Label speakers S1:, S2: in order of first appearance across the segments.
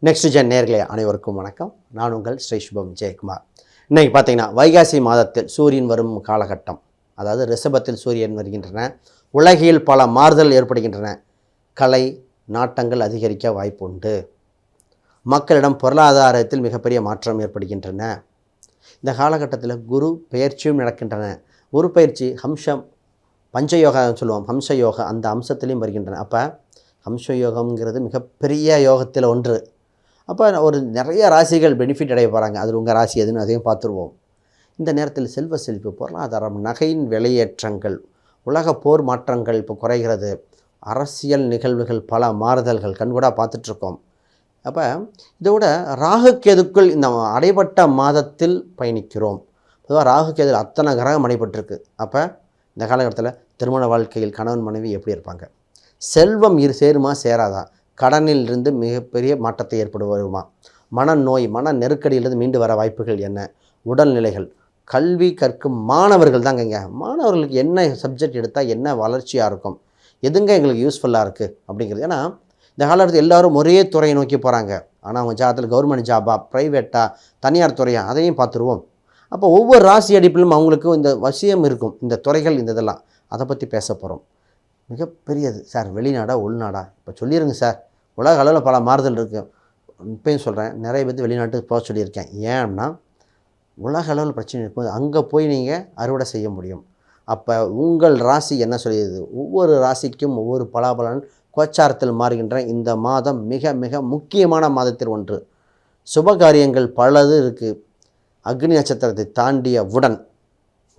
S1: Next gen நேயர்களே அனைவருக்கும் வணக்கம். நான் உங்கள் ஸ்ரீ சுபம் ஜெயக்குமார். இன்றைக்கி பார்த்தீங்கன்னா வைகாசி மாதத்தில் சூரியன் வரும் காலகட்டம், அதாவது ரிஷபத்தில் சூரியன் வருகின்றன. உலகில் பல மாறுதல் ஏற்படுகின்றன. கலை நாட்டங்கள் அதிகரிக்க வாய்ப்புண்டு. மக்களிடம் பொருளாதாரத்தில் மிகப்பெரிய மாற்றம் ஏற்படுகின்றன. இந்த காலகட்டத்தில் குரு பெயர்ச்சியும் நடக்கின்றன. குரு பயிற்சி ஹம்சம் பஞ்சயோகா சொல்லுவோம், ஹம்ச யோகா அந்த அம்சத்திலையும் வருகின்றன. அப்போ ஹம்ச யோகம்ங்கிறது மிகப்பெரிய யோகத்தில் ஒன்று. அப்போ ஒரு நிறைய ராசிகள் பெனிஃபிட் அடைய போகிறாங்க. அதில் உங்கள் ராசி எதுன்னு அதையும் பார்த்துருவோம். இந்த நேரத்தில் செல்வ செழிப்பு, பொருளாதாரம், நகையின் விலையேற்றங்கள், உலக போர் மாற்றங்கள் இப்போ குறைகிறது. அரசியல் நிகழ்வுகள் பல மாறுதல்கள் கண்கூடாக பார்த்துட்ருக்கோம். அப்போ இதோட ராகு கேதுக்குள் இந்த அடைபட்ட மாதத்தில் பயணிக்கிறோம். பொதுவாக ராகு கேது அத்தனை கிரகம் அடைபட்டிருக்கு. அப்போ இந்த காலகட்டத்தில் திருமண வாழ்க்கையில் கணவன் மனைவி எப்படி இருப்பாங்க? செல்வம் சேருமா சேராதா? கடனில் இருந்து மிகப்பெரிய மாற்றத்தை ஏற்படுமா? மனநோய், மன நெருக்கடியிலிருந்து மீண்டு வர வாய்ப்புகள் என்ன? உடல்நிலைகள், கல்வி கற்கும் மாணவர்கள் தாங்க. மாணவர்களுக்கு என்ன சப்ஜெக்ட் எடுத்தால் என்ன வளர்ச்சியாக இருக்கும், எதுங்க எங்களுக்கு யூஸ்ஃபுல்லாக இருக்குது அப்படிங்கிறது. ஏன்னா இந்த காலத்தில் எல்லோரும் ஒரே துறையை நோக்கி போகிறாங்க. ஆனால் அவங்க ஜாதத்தில் கவர்மெண்ட் ஜாபா, ப்ரைவேட்டாக, தனியார் துறையா, அதையும் பார்த்துருவோம். அப்போ ஒவ்வொரு ராசி அடிப்பிலும் அவங்களுக்கு இந்த வசியம் இருக்கும், இந்த துறைகள், இந்த இதெல்லாம் அதை பற்றி பேச போகிறோம். மிகப்பெரியது சார். வெளிநாடா உள்நாடா இப்போ சொல்லிடுங்க சார். உலக அளவில் பல மாறுதல் இருக்குது. இப்போயும் சொல்கிறேன், நிறைய பேர் வெளிநாட்டுக்கு போக சொல்லியிருக்கேன். ஏன்னா உலக அளவில் பிரச்சனை இருக்கும்போது அங்கே போய் நீங்கள் அறுவடை செய்ய முடியும். அப்போ உங்கள் ராசி என்ன சொல்லிடுது? ஒவ்வொரு ராசிக்கும் ஒவ்வொரு பலாபலன் கோச்சாரத்தில் மாறுகின்ற இந்த மாதம் மிக மிக முக்கியமான மாதத்தில் ஒன்று. சுபகாரியங்கள் பலது இருக்குது. அக்னி நட்சத்திரத்தை தாண்டியவுடன்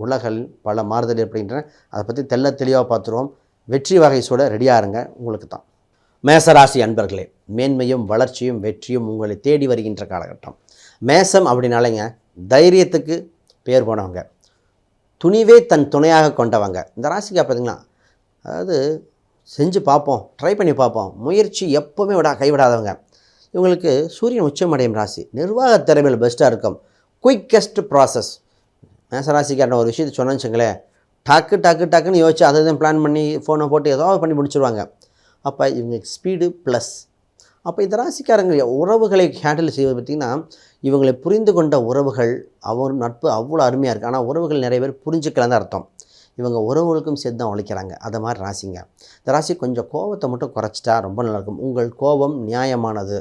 S1: உலகில் பல மாறுதல் ஏற்படுகின்றன. அதை பற்றி தெளிவாக பார்த்துருவோம். வெற்றி வகை சூட ரெடியாக இருங்க. உங்களுக்கு தான் மேசராசி அன்பர்களே, மேன்மையும் வளர்ச்சியும் வெற்றியும் உங்களை தேடி வருகின்ற காலகட்டம். மேசம் அப்படின்னாலேங்க தைரியத்துக்கு பேர் போனவங்க, துணிவே தன் துணையாக கொண்டவங்க இந்த ராசிக்கு. பார்த்தீங்களா, அதாவது செஞ்சு பார்ப்போம், ட்ரை பண்ணி பார்ப்போம், முயற்சி எப்போவுமே கைவிடாதவங்க. இவங்களுக்கு சூரியன் உச்சமடையும் ராசி. நிர்வாக திறமையில் பெஸ்ட்டாக இருக்கும். Quickest process. மேசராசிக்கான ஒரு விஷயத்தை சொன்னேன்னு வச்சுங்களேன், டக்குன்னு யோசிச்சு அதை தான் பிளான் பண்ணி ஃபோனை போட்டு ஏதாவது பண்ணி முடிச்சுருவாங்க. அப்போ இவங்க ஸ்பீடு ப்ளஸ். அப்போ இந்த ராசிக்காரங்க உறவுகளை ஹேண்டில் செய்வது பார்த்திங்கன்னா, இவங்களை புரிந்து கொண்ட உறவுகள், அவர் நட்பு அவ்வளோ அருமையாக இருக்குது. ஆனால் உறவுகள் நிறைய பேர் புரிஞ்சுக்கலாம் தான் அர்த்தம். இவங்க உறவுகளுக்கும் சேர்த்து தான் உழைக்கிறாங்க. அதை மாதிரி ராசிங்க. இந்த ராசி கொஞ்சம் கோபத்தை மட்டும் குறைச்சிட்டா ரொம்ப நல்லாயிருக்கும். உங்கள் கோபம் நியாயமானது,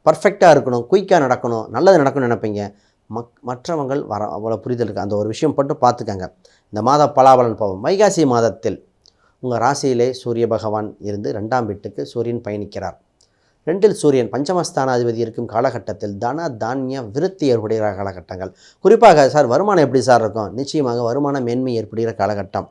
S1: பர்ஃபெக்டாக இருக்கணும், குயிக்காக நடக்கணும், நல்லது நடக்கணும்னு நினைப்பீங்க. மற்றவங்கள் அவ்வளோ புரிதல் இருக்குது. அந்த ஒரு விஷயம் மட்டும் பார்த்துக்கங்க. இந்த மாத பலாபலன் போவோம். வைகாசி மாதத்தில் உங்கள் ராசியிலே சூரிய பகவான் இருந்து 2ஆம் வீட்டுக்கு சூரியன் பயணிக்கிறார். 2இல் சூரியன் பஞ்சமஸ்தானாதிபதி இருக்கும் காலகட்டத்தில் தன தானிய விருத்தி ஏற்படுகிற காலகட்டங்கள். குறிப்பாக சார் வருமானம் எப்படி சார் இருக்கும்? நிச்சயமாக வருமான மேன்மை ஏற்படுகிற காலகட்டம்.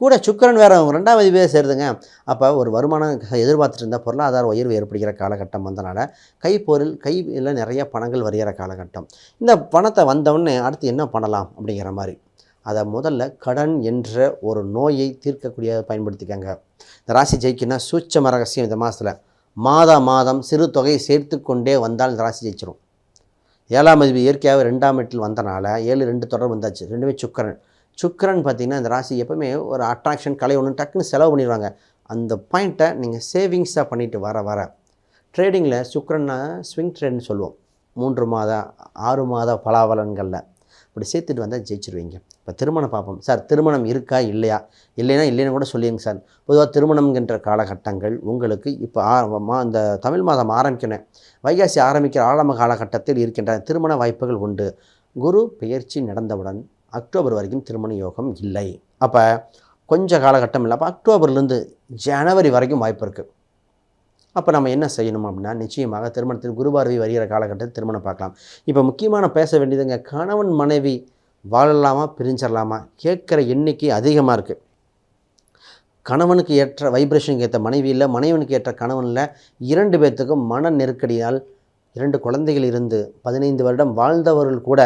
S1: கூட சுக்கிரன் வேறு 2ஆம் அதிபதியே சேருதுங்க. அப்போ ஒரு வருமானம் எதிர்பார்த்துட்டு இருந்தால் பொருளாதார உயர்வு ஏற்படுகிற காலகட்டம் வந்தனால கையில் நிறைய பணங்கள் வருகிற காலகட்டம். இந்த பணத்தை வந்தவுடனே அடுத்து என்ன பண்ணலாம் அப்படிங்கிற மாதிரி அதை முதல்ல கடன் என்ற ஒரு நோயை தீர்க்கக்கூடிய பயன்படுத்திக்கங்க. இந்த ராசி ஜெயிக்குன்னா சூட்சம ரகசியம். இந்த மாதத்தில் மாதம் சிறு தொகையை சேர்த்து கொண்டே வந்தால் இந்த ராசி ஜெயிச்சிடும். 7ஆம் அதிபதி இயற்கையாக 2ஆம் வீட்டில் வந்தனால 7-2 தொடர் வந்தாச்சு. ரெண்டுமே சுக்கிரன் பார்த்திங்கன்னா இந்த ராசி எப்போவுமே ஒரு அட்ராக்ஷன், கலை ஒன்று டக்குன்னு செலவு பண்ணிடுவாங்க. அந்த பாயிண்ட்டை நீங்கள் சேவிங்ஸாக பண்ணிவிட்டு வர ட்ரேடிங்கில் சுக்கிரன்னா ஸ்விங் ட்ரேட்னு சொல்லுவோம். 3 மாத 6 மாத பலாபலன்களில் இப்படி சேர்த்துட்டு வந்தால் ஜெயிச்சிருவீங்க. இப்போ திருமணம் பார்ப்போம். சார் திருமணம் இருக்கா இல்லையா? இல்லைன்னு கூட சொல்லிடுங்க சார். பொதுவாக திருமணம்ங்கிற காலகட்டங்கள் உங்களுக்கு இப்போ இந்த தமிழ் மாதம் ஆரம்பிக்கணும், வைகாசி ஆரம்பிக்கிற ஆரம்ப காலகட்டத்தில் இருக்கின்ற திருமண வாய்ப்புகள் உண்டு. குரு பெயர்ச்சி நடந்தவுடன் அக்டோபர் வரைக்கும் திருமண யோகம் இல்லை. அப்போ கொஞ்சம் காலகட்டம் இல்லை. அப்போ அக்டோபர்லேருந்து ஜனவரி வரைக்கும் வாய்ப்பு இருக்குது. அப்போ நம்ம என்ன செய்யணும் அப்படின்னா, நிச்சயமாக திருமணத்தில் குருபார்வை வருகிற காலகட்டத்தில் திருமணம் பார்க்கலாம். இப்போ முக்கியமான பேச வேண்டியதுங்க, கணவன் மனைவி வாழலாமா பிரிஞ்சிடலாமா? கேட்குற எண்ணிக்கை அதிகமாக இருக்குது. கணவனுக்கு ஏற்ற வைப்ரேஷனுக்கு ஏற்ற மனைவி இல்லை, மனைவனுக்கு ஏற்ற கணவனில் 2 பேர்த்துக்கும் மன நெருக்கடியால் 2 குழந்தைகள் இருந்து 15 வருடம் வாழ்ந்தவர்கள் கூட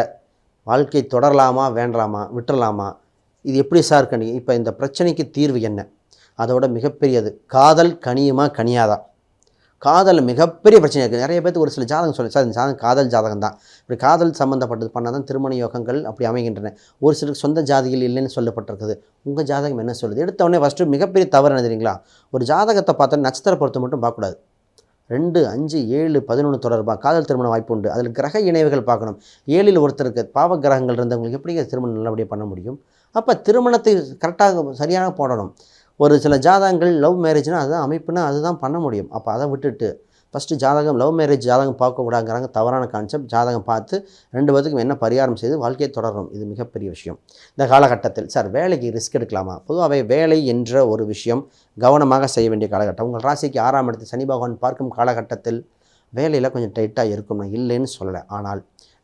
S1: வாழ்க்கை தொடரலாமா வேண்டாமா விட்டுறலாமா, இது எப்படி சார் கணியும்? இப்போ இந்த பிரச்சனைக்கு தீர்வு என்ன? அதோட மிகப்பெரியது காதல் கனியுமா கனியாதா? காதல் மிகப்பெரிய பிரச்சனை இருக்குது. நிறைய பேருக்கு ஒரு சில ஜாதகம் சொல்லி சார் இந்த ஜாதகம் காதல் ஜாதகம் தான், இப்படி காதல் சம்மந்தப்பட்டது பண்ணால் தான் திருமண யோகங்கள் அப்படி அமைகின்றன. ஒரு சிலருக்கு சொந்த ஜாதிகள் இல்லைன்னு சொல்லப்பட்டிருக்குது. உங்கள் ஜாதகம் என்ன சொல்லுது? எடுத்தவொடனே ஃபஸ்ட்டு மிகப்பெரிய தவறு என்ன தெரியுங்களா? ஒரு ஜாதகத்தை பார்த்தா நட்சத்திர பொறுத்து மட்டும் பார்க்கக்கூடாது. 2, 5, 7, 11 தொடர்பாக காதல் திருமண வாய்ப்பு உண்டு. அதில் கிரக இணைவுகள் பார்க்கணும். 7ல் ஒருத்தருக்கு பாவ கிரகங்கள் இருந்தவங்களுக்கு எப்படிங்க திருமணம் நல்லபடியாக பண்ண முடியும்? அப்போ திருமணத்தை கரெக்டாக சரியாக போடணும். ஒரு சில ஜாதகங்கள் லவ் மேரேஜ்னால் அதுதான் அமைப்புனா அதுதான் பண்ண முடியும். அப்போ அதை விட்டுட்டு ஃபஸ்ட்டு ஜாதகம் லவ் மேரேஜ் ஜாதகம் பார்க்கக்கூடாதுங்கிறாங்க, தவறான கான்செப்ட். ஜாதகம் பார்த்து 2 பேத்துக்கும் என்ன பரிகாரம் செய்து வாழ்க்கையை தொடரணும். இது மிகப்பெரிய விஷயம். இந்த காலகட்டத்தில் சார் வேலைக்கு ரிஸ்க் எடுக்கலாமா? பொதுவாகவே வேலை என்ற ஒரு விஷயம் கவனமாக செய்ய வேண்டிய காலகட்டம். உங்கள் ராசிக்கு 6ஆம் இடத்தில் சனி பகவான் பார்க்கும் காலகட்டத்தில் வேலையில் கொஞ்சம் டைட்டாக இருக்கும். நான் இல்லைன்னு சொல்லலை. ஆனால்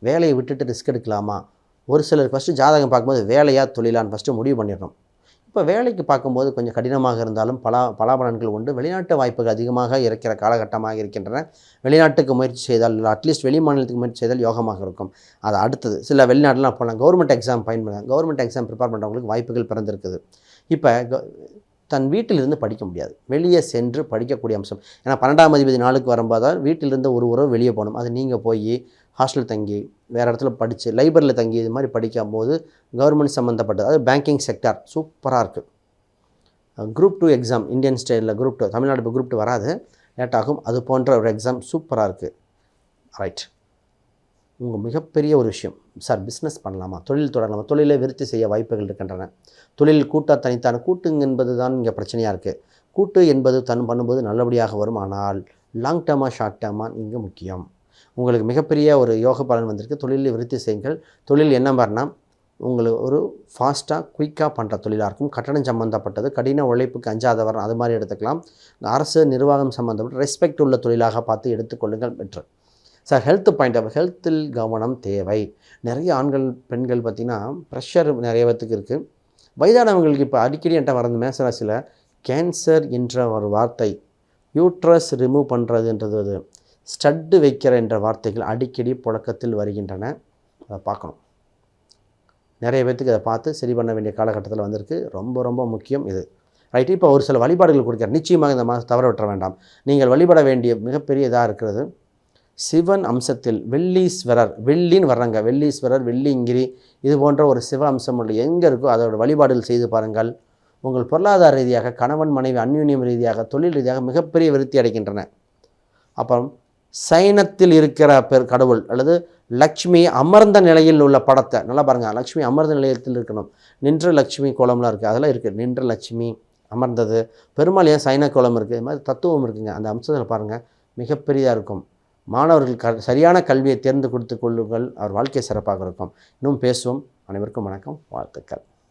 S1: வேலையை விட்டுட்டு ரிஸ்க் எடுக்கலாமா? ஒரு சிலர் ஃபஸ்ட்டு ஜாதகம் பார்க்கும்போது வேலையாக தொழிலான்னு ஃபஸ்ட்டு முடிவு பண்ணிடணும். இப்போ வேலைக்கு பார்க்கும்போது கொஞ்சம் கடினமாக இருந்தாலும் பலாபலன்கள் உண்டு. வெளிநாட்டு வாய்ப்புகள் அதிகமாக இருக்கிற காலகட்டமாக இருக்கின்றன. வெளிநாட்டுக்கு முயற்சி செய்தால் இல்லை அட்லீஸ்ட் வெளி மாநிலத்துக்கு முயற்சி செய்தால் யோகமாக இருக்கும். அது அடுத்தது சில வெளிநாட்டிலாம் போகலாம். Government exam government exam prepare பண்ணுறவங்களுக்கு வாய்ப்புகள் பிறந்திருக்குது. இப்போ தன் வீட்டிலிருந்து படிக்க முடியாது, வெளியே சென்று படிக்கக்கூடிய அம்சம். ஏன்னா 12ஆம் அதிபதி நாளுக்கு வரும்போது வீட்டிலிருந்து ஒரு உறவு வெளியே போகணும். அது நீங்கள் போய் ஹாஸ்டல் தங்கி வேறு இடத்துல படித்து லைப்ரரியில் தங்கி இது மாதிரி படிக்கும் போது கவர்மெண்ட் சம்மந்தப்பட்டது, அதாவது பேங்கிங் செக்டார் சூப்பராக இருக்குது. குரூப் 2 எக்ஸாம் இந்தியன் ஸ்டைலில் குரூப் 2, தமிழ்நாடு இப்போ குரூப் 2 வராது, லேட் ஆகும். அது போன்ற ஒரு எக்ஸாம் சூப்பராக இருக்குது. ரைட். உங்கள் மிகப்பெரிய ஒரு விஷயம் சார், பிஸ்னஸ் பண்ணலாமா, தொழில் தொடரலாமா? தொழிலை விருத்தி செய்ய வாய்ப்புகள் இருக்கின்றன. தொழில் கூட்டாக தனித்தான கூட்டுங்க என்பது தான் இங்கே பிரச்சனையாக இருக்குது. கூட்டு என்பது பண்ணும்போது நல்லபடியாக வரும். ஆனால் லாங் டேர்மாக ஷார்ட் டேர்மாக இங்கே முக்கியம். உங்களுக்கு மிகப்பெரிய ஒரு யோக பலன் வந்திருக்கு. தொழிலில் விருத்தி செய்யுங்கள். தொழில் என்ன மாதிரினா உங்களுக்கு ஒரு ஃபாஸ்ட்டாக குயிக்காக பண்ணுற தொழிலாக இருக்கும். கட்டணம் சம்மந்தப்பட்டது, கடின உழைப்புக்கு அஞ்சாதவர், அது மாதிரி எடுத்துக்கலாம். அரசு நிர்வாகம் சம்மந்தப்பட்ட ரெஸ்பெக்ட் உள்ள தொழிலாக பார்த்து எடுத்துக்கொள்ளுங்கள் பெற்று. சார் ஹெல்த் பாயிண்ட் ஆஃப் ஹெல்த்தில் கவனம் தேவை. நிறைய ஆண்கள் பெண்கள் பார்த்திங்கன்னா ப்ரெஷர் நிறைய பேத்துக்கு இருக்குது. வயதானவங்களுக்கு இப்போ அடிக்கடி என்கிட்ட வரது மேசராசியில் கேன்சர் என்ற ஒரு வார்த்தை, யூட்ரஸ் ரிமூவ் பண்ணுறதுன்றது, ஸ்டட்டு வைக்கிற என்ற வார்த்தைகள் அடிக்கடி புழக்கத்தில் வருகின்றன. அதை பார்க்கணும். நிறைய பேர்த்துக்கு அதை பார்த்து சரி பண்ண வேண்டிய காலகட்டத்தில் வந்திருக்கு. ரொம்ப ரொம்ப முக்கியம் இது. ரைட்டு. இப்போ ஒரு சில வழிபாடுகள் கொடுக்குறார். நிச்சயமாக இந்த மாதம் தவற விட்டுற வேண்டாம். நீங்கள் வழிபட வேண்டிய மிகப்பெரிய இதாக இருக்கிறது சிவன் அம்சத்தில் வெள்ளீஸ்வரர், வெள்ளின்னு வர்றாங்க, வெள்ளீஸ்வரர், வெள்ளிங்கிரி, இது போன்ற ஒரு சிவ அம்சம் உள்ள எங்கே இருக்கோ அதோட வழிபாடுகள் செய்து பாருங்கள். உங்கள் பொருளாதார ரீதியாக, கணவன் மனைவி அந்யூன்யம் ரீதியாக, தொழில் ரீதியாக மிகப்பெரிய விருத்தி அடைகின்றன. அப்புறம் சைனத்தில் இருக்கிற கடவுள் அல்லது லக்ஷ்மி அமர்ந்த நிலையில் உள்ள படத்தை நல்லா பாருங்கள். லக்ஷ்மி அமர்ந்த நிலையத்தில் இருக்கணும். நின்ற லக்ஷ்மி கோலம்லாம் இருக்குது, அதெல்லாம் இருக்குது. நின்ற லக்ஷ்மி அமர்ந்தது, பெருமாள் ஏன் சைன கோலம் இருக்குது, இது மாதிரி தத்துவம் இருக்குங்க. அந்த அம்சத்தில் பாருங்கள், மிகப்பெரியதாக இருக்கும். மாணவர்கள் சரியான கல்வியை தேர்ந்து கொடுத்து கொள்ளுங்கள். அவர் வாழ்க்கை சிறப்பாக இருக்கும். இன்னும் பேசுவோம். அனைவருக்கும் வணக்கம், வாழ்த்துக்கள்.